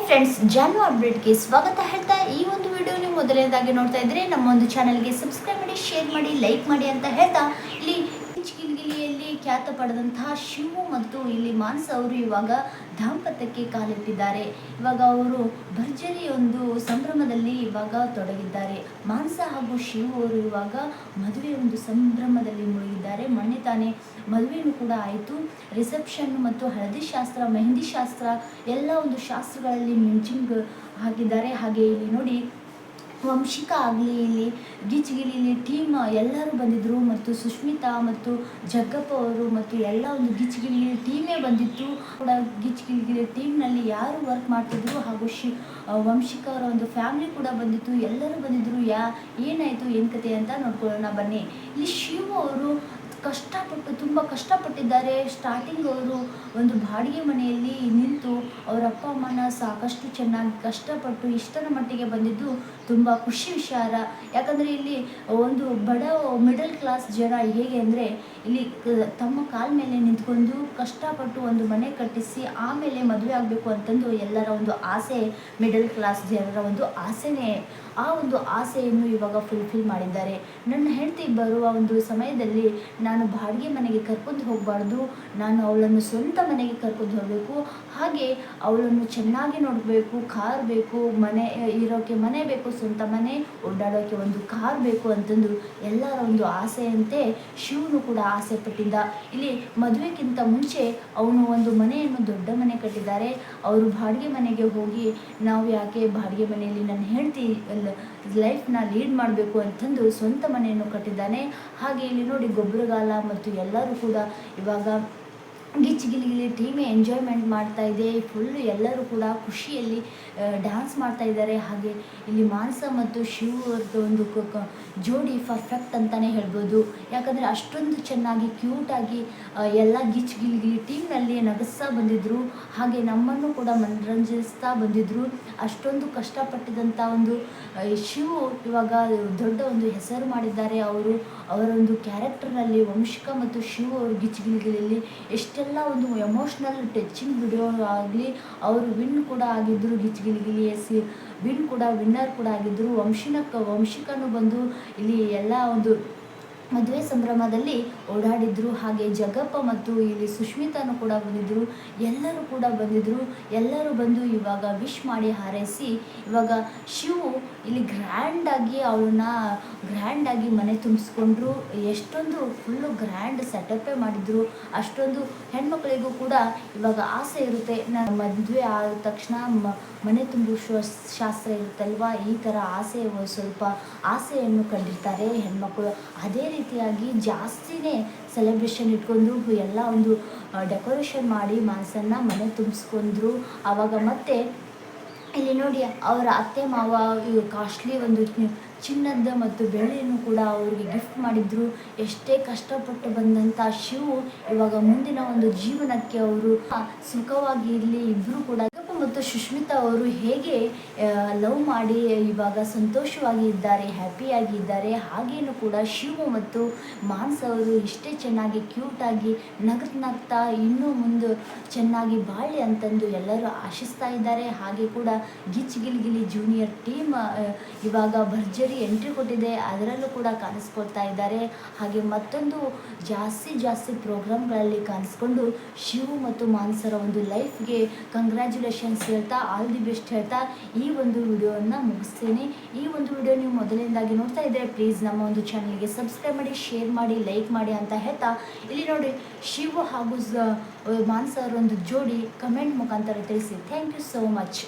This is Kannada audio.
ಫ್ರೆಂಡ್ಸ್, ಜಾನು ಅಪ್ಡೇಟ್ಗೆ ಸ್ವಾಗತ ಹೇಳ್ತಾ ಈ ಒಂದು ವಿಡಿಯೋ ನೀವು ಮೊದಲನೇದಾಗಿ ನೋಡ್ತಾ ಇದ್ರೆ ನಮ್ಮ ಒಂದು ಚಾನಲ್ಗೆ ಸಬ್ಸ್ಕ್ರೈಬ್ ಮಾಡಿ, ಶೇರ್ ಮಾಡಿ, ಲೈಕ್ ಮಾಡಿ ಅಂತ ಹೇಳ್ತಾ ಇಲ್ಲಿ ಗಿಲಿಗಿಲಿಯಲ್ಲಿ ಖ್ಯಾತ ಪಡೆದಂತಹ ಶಿವು ಮತ್ತು ಇಲ್ಲಿ ಮಾನಸ ಅವರು ಇವಾಗ ದಾಂಪತ್ಯಕ್ಕೆ ಕಾಲಿಟ್ಟಿದ್ದಾರೆ. ಇವಾಗ ಅವರು ಭರ್ಜರಿ ಒಂದು ಸಂಭ್ರಮದಲ್ಲಿ ಇವಾಗ ತೊಡಗಿದ್ದಾರೆ. ಮಾನಸ ಹಾಗೂ ಶಿವು ಅವರು ಇವಾಗ ಮದುವೆ ಒಂದು ಸಂಭ್ರಮದಲ್ಲಿ ಮುಳುಗಿದ್ದಾರೆ. ಮೊನ್ನೆ ತಾನೇ ಮದುವೆಯೂ ಕೂಡ ಆಯಿತು. ರಿಸೆಪ್ಷನ್ ಮತ್ತು ಹಳದಿ ಶಾಸ್ತ್ರ, ಮೆಹಂದಿ ಶಾಸ್ತ್ರ ಎಲ್ಲ ಒಂದು ಶಾಸ್ತ್ರಗಳಲ್ಲಿ ಮಿಂಚಿಂಗ್ ಹಾಕಿದ್ದಾರೆ. ಹಾಗೆ ಇಲ್ಲಿ ನೋಡಿ ವಂಶಿಕಾ ಆಗಲಿ, ಇಲ್ಲಿ ಗಿಚ್ಗಿಲಿ ಟೀಮ್ ಎಲ್ಲರೂ ಬಂದಿದ್ದರು ಮತ್ತು ಸುಷ್ಮಿತಾ ಮತ್ತು ಜಗ್ಗಪ್ಪ ಅವರು ಮತ್ತು ಎಲ್ಲ ಒಂದು ಗಿಚ್ಗಿಲಿ ಟೀಮೇ ಬಂದಿತ್ತು ಕೂಡ. ಗಿಚ್ಗಿಲಿ ಟೀಮ್ನಲ್ಲಿ ಯಾರು ವರ್ಕ್ ಮಾಡ್ತಿದ್ರು ಹಾಗೂ ವಂಶಿಕಾ ಅವರ ಒಂದು ಫ್ಯಾಮಿಲಿ ಕೂಡ ಬಂದಿತ್ತು. ಎಲ್ಲರೂ ಬಂದಿದ್ದರು. ಏನಾಯಿತು ಏನು ಕತೆ ಅಂತ ನೋಡ್ಕೊಳ್ಳೋಣ ಬನ್ನಿ. ಇಲ್ಲಿ ಶಿವು ಅವರು ತುಂಬ ಕಷ್ಟಪಟ್ಟಿದ್ದಾರೆ. ಸ್ಟಾರ್ಟಿಂಗ್ ಅವರು ಒಂದು ಬಾಡಿಗೆ ಮನೆಯಲ್ಲಿ ನಿಂತು ಅವರ ಅಪ್ಪ ಅಮ್ಮನ ಸಾಕಷ್ಟು ಚೆನ್ನಾಗಿ ಕಷ್ಟಪಟ್ಟು ಇಷ್ಟರ ಮಟ್ಟಿಗೆ ಬಂದಿದ್ದು ತುಂಬ ಖುಷಿ ವಿಚಾರ. ಯಾಕಂದರೆ ಇಲ್ಲಿ ಒಂದು ಮಿಡಲ್ ಕ್ಲಾಸ್ ಜನ ಹೇಗೆ ಅಂದರೆ ಇಲ್ಲಿ ತಮ್ಮ ಕಾಲ ಮೇಲೆ ನಿಂತ್ಕೊಂಡು ಕಷ್ಟಪಟ್ಟು ಒಂದು ಮನೆ ಕಟ್ಟಿಸಿ ಆಮೇಲೆ ಮದುವೆ ಆಗಬೇಕು ಅಂತಂದು ಎಲ್ಲರ ಒಂದು ಆಸೆ, ಮಿಡಲ್ ಕ್ಲಾಸ್ ಜನರ ಒಂದು ಆಸೆನೇ. ಆ ಒಂದು ಆಸೆಯನ್ನು ಇವಾಗ ಫುಲ್ಫಿಲ್ ಮಾಡಿದ್ದಾರೆ. ನನ್ನ ಹೆಂಡತಿ ಬರುವ ಒಂದು ಸಮಯದಲ್ಲಿ ನಾನು ಬಾಡಿಗೆ ಮನೆಗೆ ಕರ್ಕೊಂಡು ಹೋಗಬಾರ್ದು, ನಾನು ಅವಳನ್ನು ಸ್ವಂತ ಮನೆಗೆ ಕರ್ಕೊಂಡು ಹೋಗಬೇಕು, ಹಾಗೆ ಅವಳನ್ನು ಚೆನ್ನಾಗಿ ನೋಡಬೇಕು, ಕಾರ್ ಬೇಕು, ಮನೆ ಇರೋಕ್ಕೆ ಮನೆ ಬೇಕು, ಸ್ವಂತ ಮನೆ, ಓಡಾಡೋಕ್ಕೆ ಒಂದು ಕಾರ್ ಬೇಕು ಅಂತಂದು ಎಲ್ಲರ ಒಂದು ಆಸೆಯಂತೆ ಶಿವನು ಕೂಡ ಆಸೆ ಪಟ್ಟಿದ್ದ. ಇಲ್ಲಿ ಮದುವೆಗಿಂತ ಮುಂಚೆ ಅವನು ಒಂದು ಮನೆಯನ್ನು ದೊಡ್ಡ ಮನೆ ಕಟ್ಟಿದ್ದಾರೆ. ಅವರು ಬಾಡಿಗೆ ಮನೆಗೆ ಹೋಗಿ ನಾವು ಯಾಕೆ ಬಾಡಿಗೆ ಮನೆಯಲ್ಲಿ ನನ್ನ ಹೆಂಡತಿ ಲೈಫ್ನ ಲೀಡ್ ಮಾಡಬೇಕು ಅಂತಂದು ಸ್ವಂತ ಮನೆಯನ್ನು ಕಟ್ಟಿದ್ದಾನೆ. ಹಾಗೆ ಇಲ್ಲಿ ನೋಡಿ ಗೊಬ್ಬರಗಾಲ ಮತ್ತು ಎಲ್ಲರೂ ಕೂಡ ಇವಾಗ ಗಿಲಿಗಿಲಿ ಟೀಮೇ ಎಂಜಾಯ್ಮೆಂಟ್ ಮಾಡ್ತಾ ಇದೆ. ಫುಲ್ಲು ಎಲ್ಲರೂ ಕೂಡ ಖುಷಿಯಲ್ಲಿ ಡ್ಯಾನ್ಸ್ ಮಾಡ್ತಾ ಇದ್ದಾರೆ. ಹಾಗೆ ಇಲ್ಲಿ ಮಾನಸ ಮತ್ತು ಶಿವ ಅವ್ರದ್ದು ಒಂದು ಜೋಡಿ ಪರ್ಫೆಕ್ಟ್ ಅಂತಲೇ ಹೇಳ್ಬೋದು. ಯಾಕಂದರೆ ಅಷ್ಟೊಂದು ಚೆನ್ನಾಗಿ ಕ್ಯೂಟಾಗಿ ಎಲ್ಲ ಗಿಲಿಗಿಲಿ ಟೀಮ್ನಲ್ಲಿ ನಗಿಸ್ತಾ ಬಂದಿದ್ದರು. ಹಾಗೆ ನಮ್ಮನ್ನು ಕೂಡ ಮನರಂಜಿಸ್ತಾ ಬಂದಿದ್ದರು. ಅಷ್ಟೊಂದು ಕಷ್ಟಪಟ್ಟಿದಂಥ ಒಂದು ಶಿವು ಇವಾಗ ದೊಡ್ಡ ಒಂದು ಹೆಸರು ಮಾಡಿದ್ದಾರೆ. ಅವರ ಒಂದು ಕ್ಯಾರೆಕ್ಟರ್ನಲ್ಲಿ ವಂಶಿಕಾ ಮತ್ತು ಶಿವು ಅವರು ಗಿಲಿಗಿಲಿಯಲ್ಲಿ ಎಷ್ಟೆಲ್ಲ ಒಂದು ಎಮೋಷ್ನಲ್ ಟಚಿಂಗ್ ವಿಡಿಯೋ ಆಗಲಿ, ಅವರು ವಿನ್ ಕೂಡ ಆಗಿದ್ದರು. ಗಿಲಿಗಿಲಿ ವಿನ್ನರ್ ಕೂಡ ಆಗಿದ್ದರು. ವಂಶಿಕನೂ ಬಂದು ಇಲ್ಲಿ ಎಲ್ಲ ಒಂದು ಮದುವೆ ಸಂಭ್ರಮದಲ್ಲಿ ಓಡಾಡಿದ್ರು. ಹಾಗೆ ಜಗ್ಗಪ್ಪ ಮತ್ತು ಇಲ್ಲಿ ಸುಷ್ಮಿತಾನು ಕೂಡ ಬಂದಿದ್ದರು. ಎಲ್ಲರೂ ಕೂಡ ಬಂದಿದ್ದರು. ಎಲ್ಲರೂ ಬಂದು ಇವಾಗ ವಿಶ್ ಮಾಡಿ ಹಾರೈಸಿ ಇವಾಗ ಶಿವು ಇಲ್ಲಿ ಗ್ರ್ಯಾಂಡಾಗಿ ಮನೆ ತುಂಬಿಸ್ಕೊಂಡ್ರು. ಎಷ್ಟೊಂದು ಫುಲ್ಲು ಗ್ರ್ಯಾಂಡ್ ಸೆಟಪ್ಪೇ ಮಾಡಿದ್ರು. ಅಷ್ಟೊಂದು ಹೆಣ್ಮಕ್ಳಿಗೂ ಕೂಡ ಇವಾಗ ಆಸೆ ಇರುತ್ತೆ, ನಾನು ಮದುವೆ ಆದ ತಕ್ಷಣ ಮನೆ ತುಂಬುವ ಶಾಸ್ತ್ರ ಇರುತ್ತಲ್ವ, ಈ ಥರ ಸ್ವಲ್ಪ ಆಸೆಯನ್ನು ಕಂಡಿರ್ತಾರೆ ಹೆಣ್ಮಕ್ಳು. ಅದೇ ರೀತಿಯಾಗಿ ಜಾಸ್ತಿನೇ ಸೆಲೆಬ್ರೇಷನ್ ಇಟ್ಕೊಂಡು ಎಲ್ಲ ಒಂದು ಡೆಕೋರೇಷನ್ ಮಾಡಿ ಮಾನಸನ್ನ ಮನೆ ತುಂಬಿಸ್ಕೊಂಡ್ರು. ಆವಾಗ ಮತ್ತೆ ಇಲ್ಲಿ ನೋಡಿ ಅವರ ಅತ್ತೆ ಮಾವ ಕಾಸ್ಟ್ಲಿ ಒಂದು ಚಿನ್ನದ ಮತ್ತು ಬೆಳ್ಳಿಯನ್ನು ಕೂಡ ಅವರಿಗೆ ಗಿಫ್ಟ್ ಮಾಡಿದ್ರು. ಎಷ್ಟೇ ಕಷ್ಟಪಟ್ಟು ಬಂದಂಥ ಶಿವು ಇವಾಗ ಮುಂದಿನ ಒಂದು ಜೀವನಕ್ಕೆ ಅವರು ಸುಖವಾಗಿ ಇರಲಿ. ಇಬ್ಬರು ಕೂಡ ಮತ್ತು ಸುಷ್ಮಿತಾ ಅವರು ಹೇಗೆ ಲವ್ ಮಾಡಿ ಇವಾಗ ಸಂತೋಷವಾಗಿ ಇದ್ದಾರೆ, ಹ್ಯಾಪಿಯಾಗಿ ಇದ್ದಾರೆ, ಹಾಗೇನು ಕೂಡ ಶಿವು ಮತ್ತು ಮಾನಸ ಅವರು ಇಷ್ಟೇ ಚೆನ್ನಾಗಿ ಕ್ಯೂಟಾಗಿ ನಗ್ತಾ ಇನ್ನೂ ಮುಂದೆ ಚೆನ್ನಾಗಿ ಬಾಳಿ ಅಂತಂದು ಎಲ್ಲರೂ ಆಶಿಸ್ತಾ ಇದ್ದಾರೆ. ಹಾಗೆ ಕೂಡ ಗಿಲಿಗಿಲಿ ಜೂನಿಯರ್ ಟೀಮ್ ಇವಾಗ ಭರ್ಜರಿ ಎಂಟ್ರಿ ಕೊಟ್ಟಿದೆ, ಅದರಲ್ಲೂ ಕೂಡ ಕಾಣಿಸ್ಕೊಳ್ತಾ ಇದ್ದಾರೆ. ಹಾಗೆ ಮತ್ತೊಂದು ಜಾಸ್ತಿ ಪ್ರೋಗ್ರಾಮ್ಗಳಲ್ಲಿ ಕಾಣಿಸ್ಕೊಂಡು ಶಿವು ಮತ್ತು ಮಾನಸರ ಒಂದು ಲೈಫ್ಗೆ ಕಂಗ್ರ್ಯಾಚುಲೇಷನ್ಸ್ ಹೇಳ್ತಾ, ಆಲ್ ದಿ ಬೆಸ್ಟ್ ಹೇಳ್ತಾ ಈ ಒಂದು ವಿಡಿಯೋವನ್ನು ಮುಗಿಸ್ತೀನಿ. ಈ ಒಂದು ವಿಡಿಯೋ ನೀವು ಮೊದಲನೇದಾಗಿ ನೋಡ್ತಾ ಇದ್ದರೆ ಪ್ಲೀಸ್ ನಮ್ಮ ಒಂದು ಚಾನಲ್ಗೆ ಸಬ್ಸ್ಕ್ರೈಬ್ ಮಾಡಿ, ಶೇರ್ ಮಾಡಿ, ಲೈಕ್ ಮಾಡಿ ಅಂತ ಹೇಳ್ತಾ ಇಲ್ಲಿ ನೋಡಿ ಶಿವು ಹಾಗೂ ಮಾನಸ ಅವರ ಒಂದು ಜೋಡಿ ಕಮೆಂಟ್ ಮುಖಾಂತರ ತಿಳಿಸಿ. Thank you so much.